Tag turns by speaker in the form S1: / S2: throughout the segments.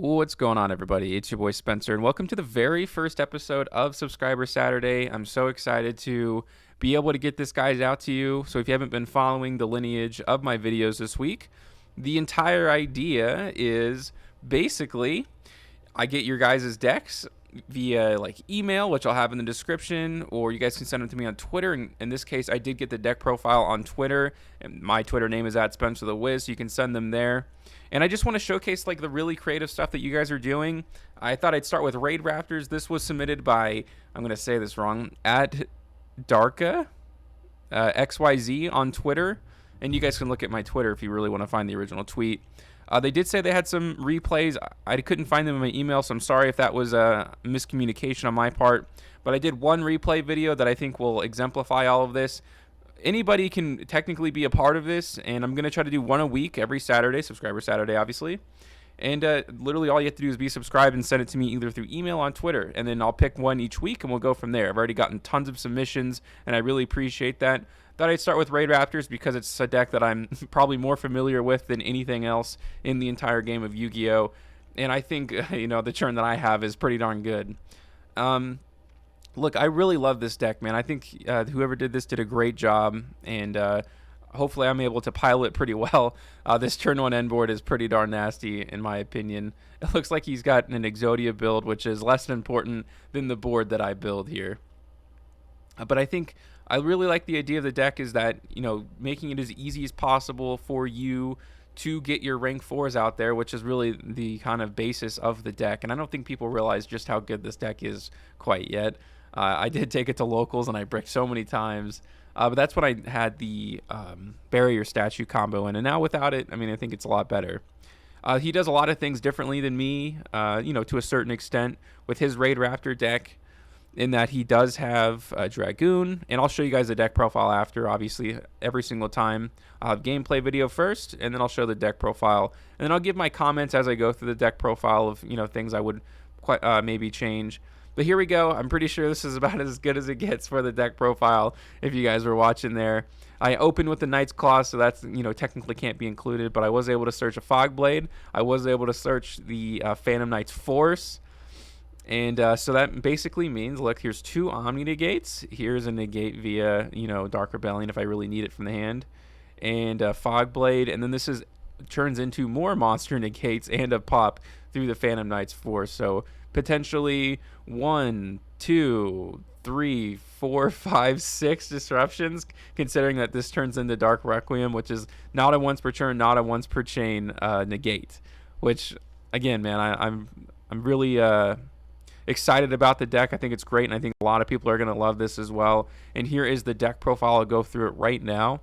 S1: What's going on, everybody? It's your boy Spencer, and welcome to the very first episode of Subscriber Saturday. I'm so excited to be able to get this guys out to you. So if you haven't been following the lineage of my videos this week, the entire idea is basically I get your guys' decks via like email, which I'll have in the description, or you guys can send them to me on Twitter. And in this case, I did get the deck profile on Twitter, and my Twitter name is @SpencerTheWiz, so you can send them there. And I just want to showcase like the really creative stuff that you guys are doing. I thought I'd start with Raidraptors. This was submitted by, I'm going to say this wrong, @Darka XYZ on Twitter. And you guys can look at my Twitter if you really want to find the original tweet. They did say they had some replays. I couldn't find them in my email, so I'm sorry if that was a miscommunication on my part. But I did one replay video that I think will exemplify all of this. Anybody can technically be a part of this, and I'm going to try to do one a week every Saturday, Subscriber Saturday, obviously. And literally all you have to do is be subscribed and send it to me either through email on Twitter, and then I'll pick one each week, and we'll go from there. I've already gotten tons of submissions, and I really appreciate that. Thought I'd start with Raidraptors because it's a deck that I'm probably more familiar with than anything else in the entire game of Yu-Gi-Oh! And I think, the churn that I have is pretty darn good. Look, I really love this deck, man. I think whoever did this did a great job, and hopefully I'm able to pilot pretty well. This turn 1 end board is pretty darn nasty, in my opinion. It looks like he's got an Exodia build, which is less important than the board that I build here. But I think I really like the idea of the deck is that, making it as easy as possible for you to get your rank 4s out there, which is really the kind of basis of the deck. And I don't think people realize just how good this deck is quite yet. I did take it to locals, and I bricked so many times. But that's when I had the barrier statue combo in. And now without it, I think it's a lot better. He does a lot of things differently than me, to a certain extent, with his Raidraptor deck, in that he does have a Dragoon. And I'll show you guys the deck profile after, obviously, every single time. I'll have gameplay video first, and then I'll show the deck profile. And then I'll give my comments as I go through the deck profile of, things I would maybe change. But here we go. I'm pretty sure this is about as good as it gets for the deck profile, if you guys were watching there. I opened with the Knight's Claw, so that's, technically can't be included, but I was able to search a Fogblade. I was able to search the Phantom Knight's Force. And so that basically means, look, here's 2 Omni Negates. Here's a negate via, Dark Rebellion if I really need it from the hand. And Fogblade. And then this turns into more monster negates and a pop through the Phantom Knight's Force. So potentially 1, 2, 3, 4, 5, 6 disruptions, considering that this turns into Dark Requiem, which is not a once per turn, not a once per chain negate. Which, again, man, I'm really excited about the deck. I think it's great, and I think a lot of people are going to love this as well. And here is the deck profile. I'll go through it right now.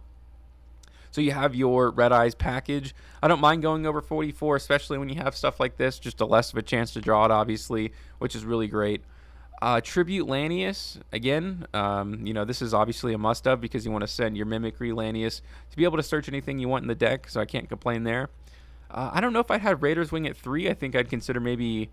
S1: So you have your Red Eyes package. I don't mind going over 44, especially when you have stuff like this, just a less of a chance to draw it, obviously, which is really great. Tribute Lanius, again, this is obviously a must-have because you want to send your Mimicry Lanius to be able to search anything you want in the deck, so I can't complain there. I don't know if I had Raiders Wing at 3. I think I'd consider maybe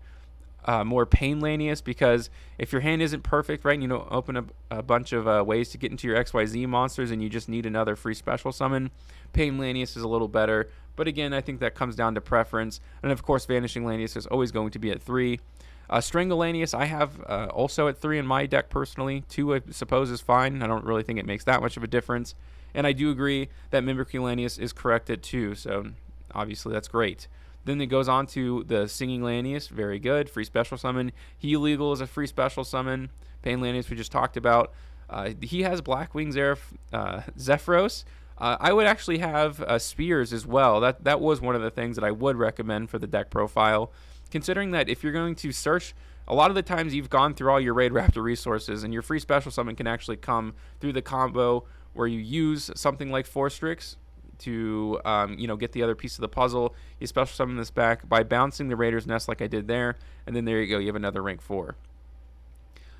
S1: more Pain Lanius, because if your hand isn't perfect, right, and open a bunch of ways to get into your XYZ monsters and you just need another free special summon, Pain Lanius is a little better. But again, I think that comes down to preference. And of course, Vanishing Lanius is always going to be at 3. Strangle Lanius I have also at 3 in my deck personally. 2 I suppose is fine. I don't really think it makes that much of a difference. And I do agree that Mimicry Lanius is correct at 2, so obviously that's great. Then it goes on to the Singing Lanius, very good, free special summon. Heal Eagle is a free special summon. Pain Lanius we just talked about. He has Blackwing Zephyros. I would actually have Spears as well. That was one of the things that I would recommend for the deck profile, considering that if you're going to search, a lot of the times you've gone through all your Raidraptor resources, and your free special summon can actually come through the combo where you use something like Forstrix to get the other piece of the puzzle. You special summon this back by bouncing the Raider's Nest like I did there, and then there you go, you have another rank 4.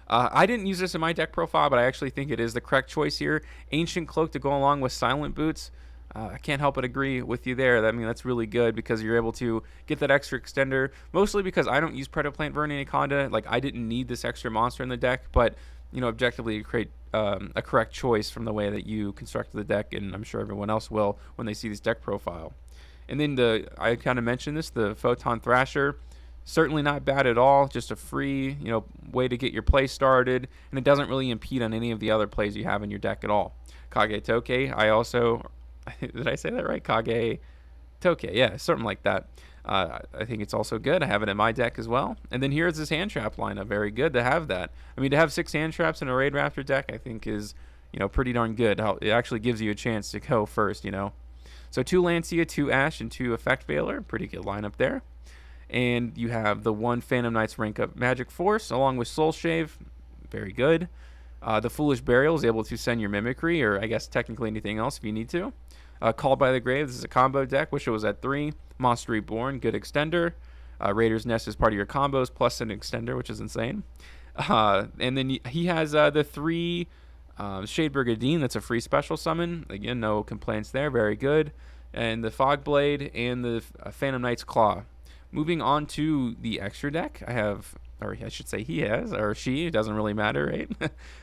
S1: I didn't use this in my deck profile, but I actually think it is the correct choice here. Ancient Cloak to go along with Silent Boots. I can't help but agree with you there. That's really good because you're able to get that extra extender, mostly because I don't use Predaplant Vernon Anaconda. Like, I didn't need this extra monster in the deck, but objectively you create a correct choice from the way that you constructed the deck, and I'm sure everyone else will when they see this deck profile. And then I kind of mentioned this, the Photon Thrasher. Certainly not bad at all. Just a free, way to get your play started, and it doesn't really impede on any of the other plays you have in your deck at all. Kage Toke, I also, did I say that right? Kage Toke, yeah, something like that. I think it's also good. I have it in my deck as well. And then here's this hand trap lineup. Very good to have that. I mean, to have 6 hand traps in a Raidraptor deck, I think is, pretty darn good. It actually gives you a chance to go first, So 2 Lancia, 2 Ash, and 2 Effect Veiler. Pretty good lineup there. And you have the 1 Phantom Knight's rank up Magic Force along with Soul Shave. Very good. The Foolish Burial is able to send your Mimicry, or I guess technically anything else if you need to. Called by the Grave, this is a combo deck. Wish it was at 3. Monster Reborn, good extender. Raider's Nest is part of your combos, plus an extender, which is insane. And then he has the 3 Shade Brigadine, that's a free special summon. Again, no complaints there, very good. And the Fog Blade and the Phantom Knight's Claw. Moving on to the extra deck, I have, or I should say he has, or she, it doesn't really matter,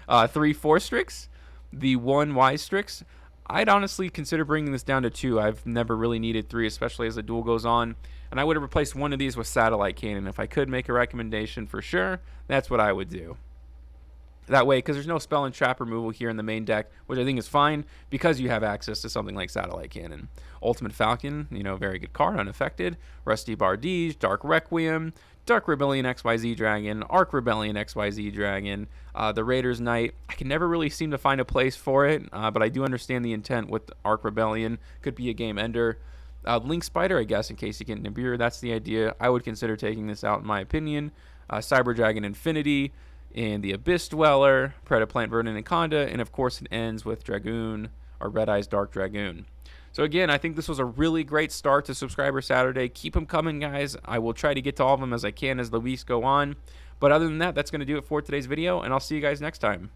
S1: right? 3 Force Strix, the 1 Wise Strix. I'd honestly consider bringing this down to 2. I've never really needed 3, especially as the duel goes on. And I would have replaced one of these with Satellite Cannon. If I could make a recommendation for sure, that's what I would do. That way, because there's no spell and trap removal here in the main deck, which I think is fine because you have access to something like Satellite Cannon. Ultimate Falcon, very good card, unaffected. Rusty Bardige, Dark Requiem, Dark Rebellion XYZ Dragon, Arc Rebellion XYZ Dragon, the Raider's Knight. I can never really seem to find a place for it, but I do understand the intent with Arc Rebellion. Could be a game ender. Link Spider, I guess, in case you get Nibiru, that's the idea. I would consider taking this out, in my opinion. Cyber Dragon Infinity, and the Abyss Dweller, Predaplant Verdant and Conda, and of course it ends with Dragoon, or Red Eyes Dark Dragoon. So again, I think this was a really great start to Subscriber Saturday. Keep them coming, guys. I will try to get to all of them as I can as the weeks go on. But other than that, that's going to do it for today's video, and I'll see you guys next time.